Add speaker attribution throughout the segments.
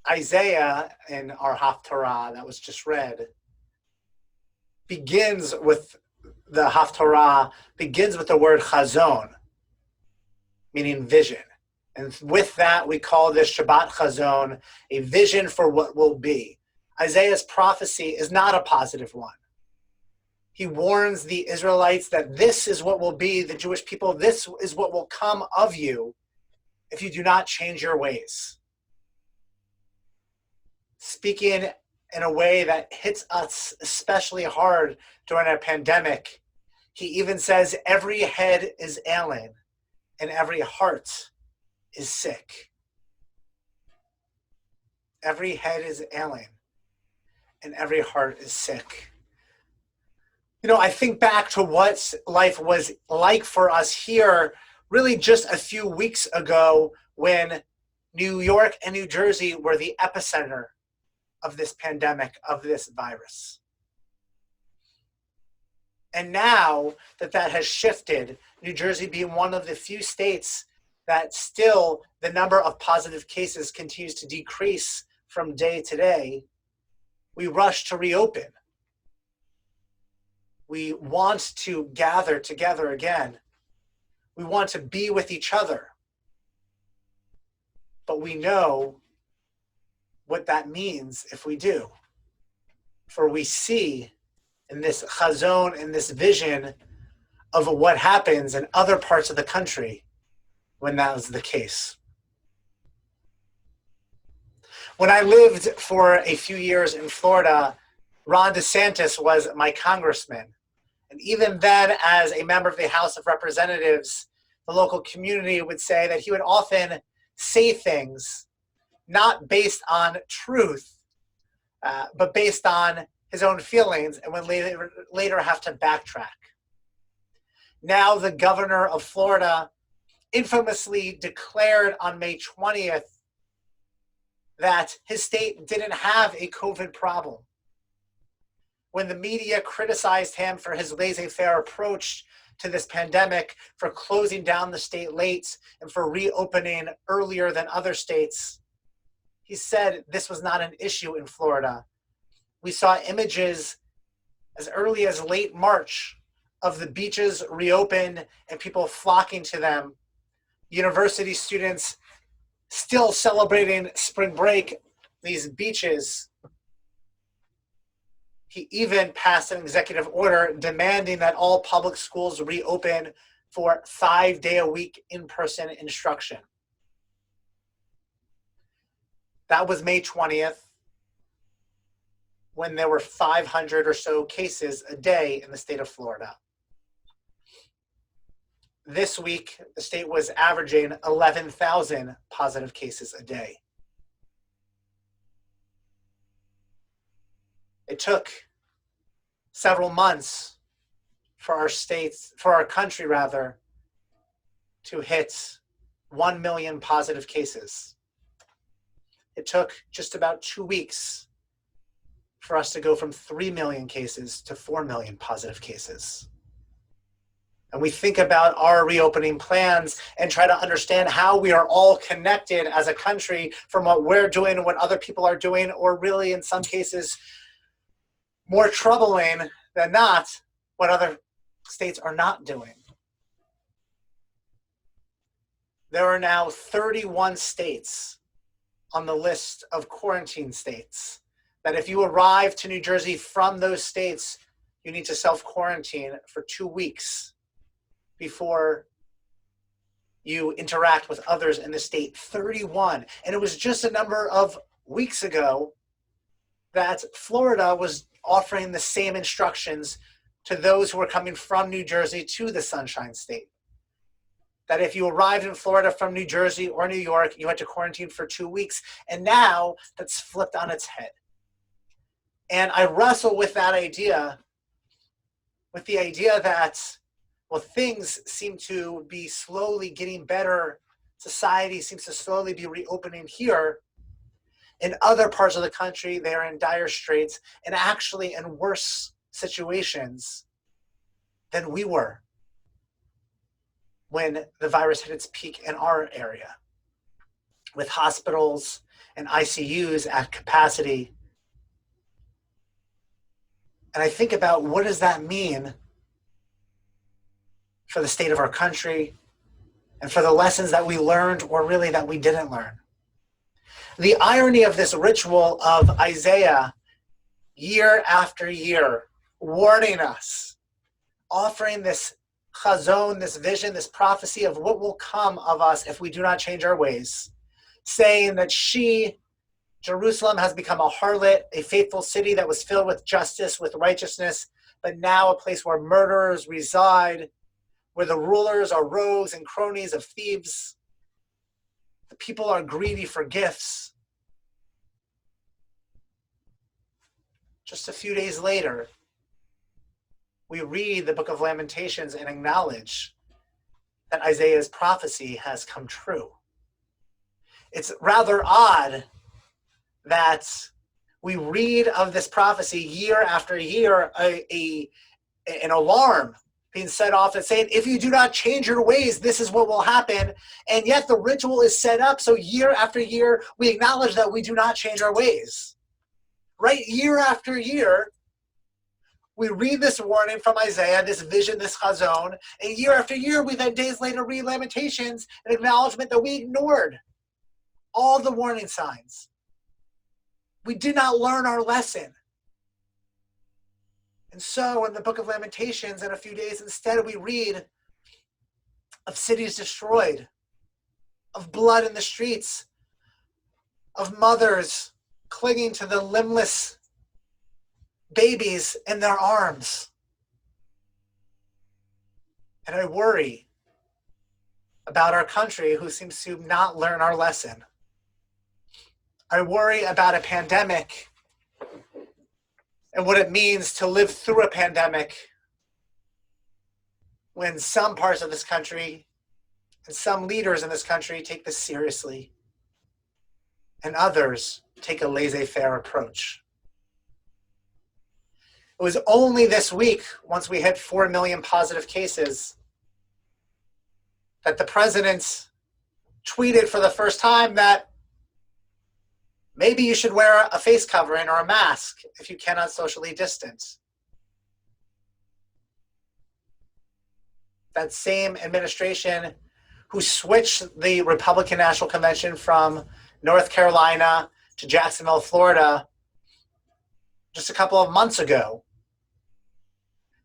Speaker 1: Isaiah in our Haftarah that was just read begins with the Haftarah, begins with the word Hazon, meaning vision. And with that, we call this Shabbat Hazon, a vision for what will be. Isaiah's prophecy is not a positive one. He warns the Israelites that this is what will be, the Jewish people, this is what will come of you if you do not change your ways. Speaking in a way that hits us especially hard during a pandemic, he even says every head is ailing and every heart is sick. Every head is ailing and every heart is sick. You know, I think back to what life was like for us here really just a few weeks ago when New York and New Jersey were the epicenter of this pandemic, of this virus. And now that has shifted, New Jersey being one of the few states that still the number of positive cases continues to decrease from day to day, we rush to reopen. We want to gather together again. We want to be with each other. But we know what that means if we do. For we see in this chazon, in this vision of what happens in other parts of the country when that was the case. When I lived for a few years in Florida, Ron DeSantis was my congressman. And even then, as a member of the House of Representatives, the local community would say that he would often say things not based on truth, but based on his own feelings, and would later have to backtrack. Now the governor of Florida infamously declared on May 20th that his state didn't have a COVID problem. When the media criticized him for his laissez-faire approach to this pandemic, for closing down the state late and for reopening earlier than other states, he said this was not an issue in Florida. We saw images as early as late March of the beaches reopened and people flocking to them. University students still celebrating spring break, these beaches. He even passed an executive order demanding that all public schools reopen for 5-day-a-week in-person instruction. That was May 20th, when there were 500 or so cases a day in the state of Florida. This week, the state was averaging 11,000 positive cases a day. It took several months for our country, to hit 1 million positive cases. It took just about 2 weeks for us to go from 3 million cases to 4 million positive cases. And we think about our reopening plans and try to understand how we are all connected as a country from what we're doing and what other people are doing, or really in some cases, more troubling than not, what other states are not doing. There are now 31 states on the list of quarantine states that if you arrive to New Jersey from those states, you need to self-quarantine for 2 weeks before you interact with others in the state. 31. And it was just a number of weeks ago that Florida was offering the same instructions to those who were coming from New Jersey to the Sunshine State. That if you arrived in Florida from New Jersey or New York, you had to quarantine for 2 weeks. And now that's flipped on its head. And I wrestle with that idea, with the idea that, well, things seem to be slowly getting better. Society seems to slowly be reopening here. In other parts of the country, they are in dire straits and actually in worse situations than we were when the virus hit its peak in our area. with hospitals and ICUs at capacity. And I think about, what does that mean for the state of our country and for the lessons that we learned, or really that we didn't learn? The irony of this ritual of Isaiah, year after year, warning us, offering this chazon, this vision, this prophecy of what will come of us if we do not change our ways, saying that Jerusalem, has become a harlot, a faithful city that was filled with justice, with righteousness, but now a place where murderers reside, where the rulers are rogues and cronies of thieves. The people are greedy for gifts. Just a few days later, we read the book of Lamentations and acknowledge that Isaiah's prophecy has come true. It's rather odd that we read of this prophecy year after year, an alarm being set off and saying, if you do not change your ways, this is what will happen. And yet the ritual is set up so year after year, we acknowledge that we do not change our ways. Right? Year after year, we read this warning from Isaiah, this vision, this chazon, and year after year, we then days later read Lamentations, an acknowledgement that we ignored all the warning signs. We did not learn our lesson. And so in the book of Lamentations, in a few days, instead we read of cities destroyed, of blood in the streets, of mothers clinging to the limbless babies in their arms. And I worry about our country, who seems to not learn our lesson. I worry about a pandemic and what it means to live through a pandemic when some parts of this country and some leaders in this country take this seriously and others take a laissez-faire approach. It was only this week, once we hit 4 million positive cases, that the president tweeted for the first time that maybe you should wear a face covering or a mask if you cannot socially distance. That same administration who switched the Republican National Convention from North Carolina to Jacksonville, Florida, just a couple of months ago,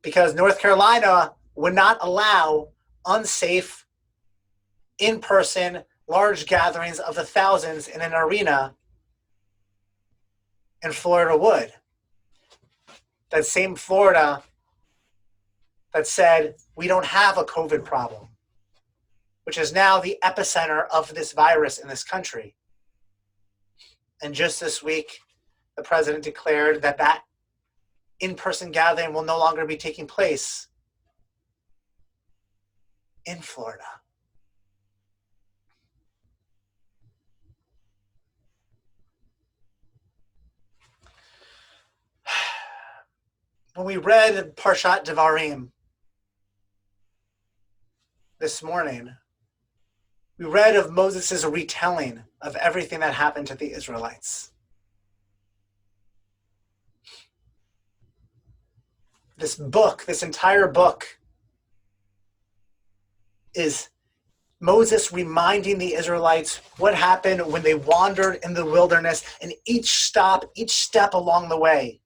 Speaker 1: because North Carolina would not allow unsafe, in-person, large gatherings of the thousands in an arena, and Florida would. That same Florida that said, we don't have a COVID problem, which is now the epicenter of this virus in this country. And just this week, the president declared that that in-person gathering will no longer be taking place in Florida. When we read Parashat Devarim this morning, we read of Moses' retelling of everything that happened to the Israelites. This book, this entire book, is Moses reminding the Israelites what happened when they wandered in the wilderness, and each step along the way,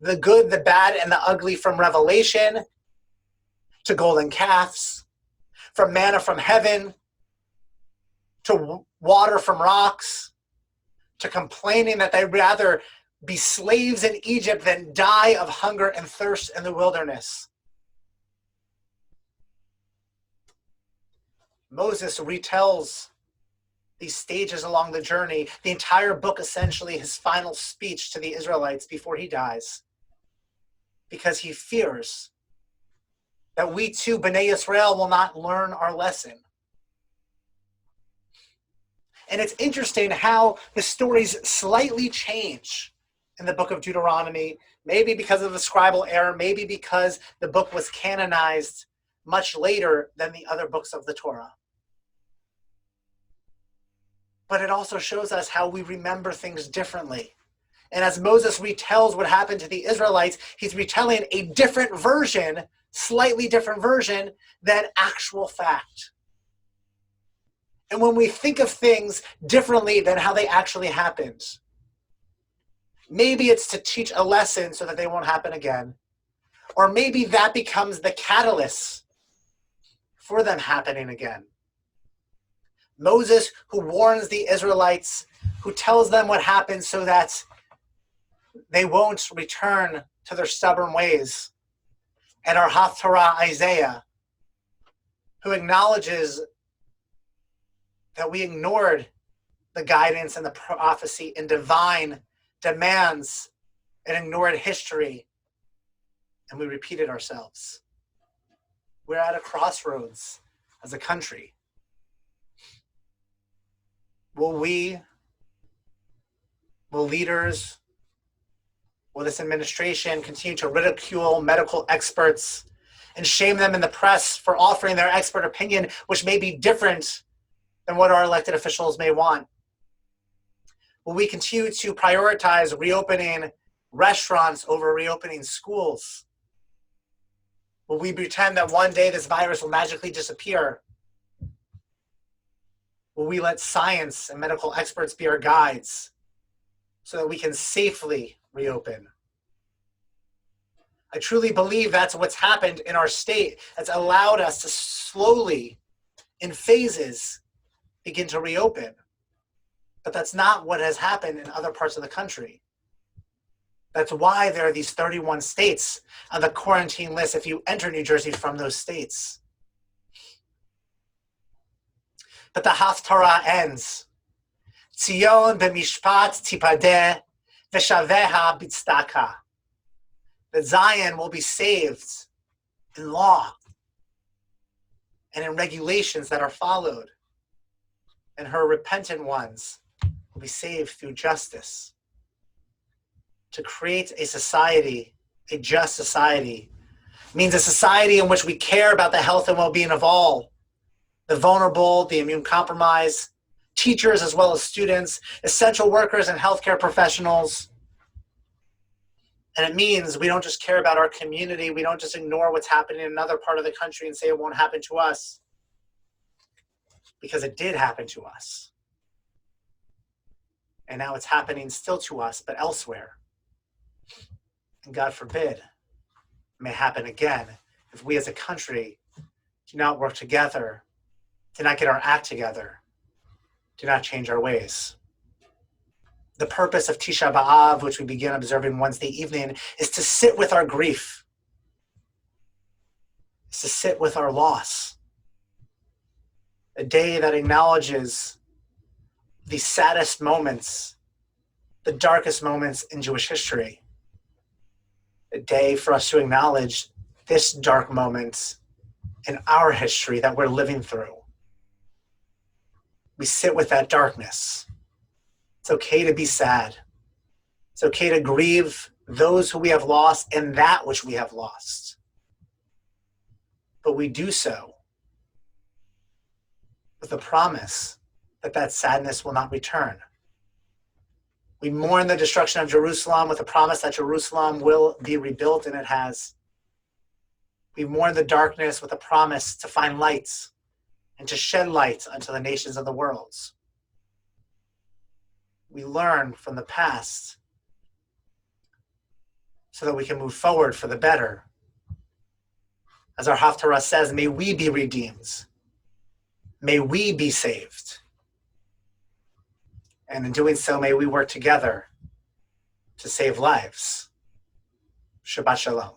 Speaker 1: the good, the bad, and the ugly, from Revelation to golden calves, from manna from heaven to water from rocks, to complaining that they'd rather be slaves in Egypt than die of hunger and thirst in the wilderness. Moses retells these stages along the journey, the entire book, essentially his final speech to the Israelites before he dies, because he fears that we too, Bnei Yisrael, will not learn our lesson. And it's interesting how the stories slightly change in the book of Deuteronomy, maybe because of the scribal error, maybe because the book was canonized much later than the other books of the Torah. but it also shows us how we remember things differently. And as Moses retells what happened to the Israelites, he's retelling a different version, slightly different version than actual fact. And when we think of things differently than how they actually happened, maybe it's to teach a lesson so that they won't happen again. Or maybe that becomes the catalyst for them happening again. Moses, who warns the Israelites, who tells them what happened so that they won't return to their stubborn ways. And our Haftarah Isaiah, who acknowledges that we ignored the guidance and the prophecy and divine demands and ignored history, and we repeated ourselves. We're at a crossroads as a country. Will leaders, will this administration continue to ridicule medical experts and shame them in the press for offering their expert opinion, which may be different than what our elected officials may want? Will we continue to prioritize reopening restaurants over reopening schools? Will we pretend that one day this virus will magically disappear? Will we let science and medical experts be our guides so that we can safely reopen? I truly believe that's what's happened in our state. That's allowed us to slowly, in phases, begin to reopen. But that's not what has happened in other parts of the country. That's why there are these 31 states on the quarantine list if you enter New Jersey from those states. But the Haftarah ends. Tzion b'mishpat tipadeh v'shaveha b'tzedakah. That Zion will be saved in law and in regulations that are followed. And her repentant ones will be saved through justice. To create a society, a just society, means a society in which we care about the health and well-being of all, the vulnerable, the immune-compromised, teachers as well as students, essential workers and healthcare professionals. And it means we don't just care about our community, we don't just ignore what's happening in another part of the country and say it won't happen to us, because it did happen to us. And now it's happening still to us, but elsewhere. And God forbid, it may happen again if we as a country do not work together, do not get our act together, do not change our ways. The purpose of Tisha B'Av, which we begin observing Wednesday evening, is to sit with our grief, is to sit with our loss. A day that acknowledges the saddest moments, the darkest moments in Jewish history. A day for us to acknowledge this dark moment in our history that we're living through. We sit with that darkness. It's okay to be sad. It's okay to grieve those who we have lost and that which we have lost. But we do so with the promise that that sadness will not return. We mourn the destruction of Jerusalem with the promise that Jerusalem will be rebuilt, and it has. We mourn the darkness with a promise to find lights and to shed light unto the nations of the world. We learn from the past so that we can move forward for the better. As our Haftarah says, may we be redeemed. May we be saved. And in doing so, may we work together to save lives. Shabbat Shalom.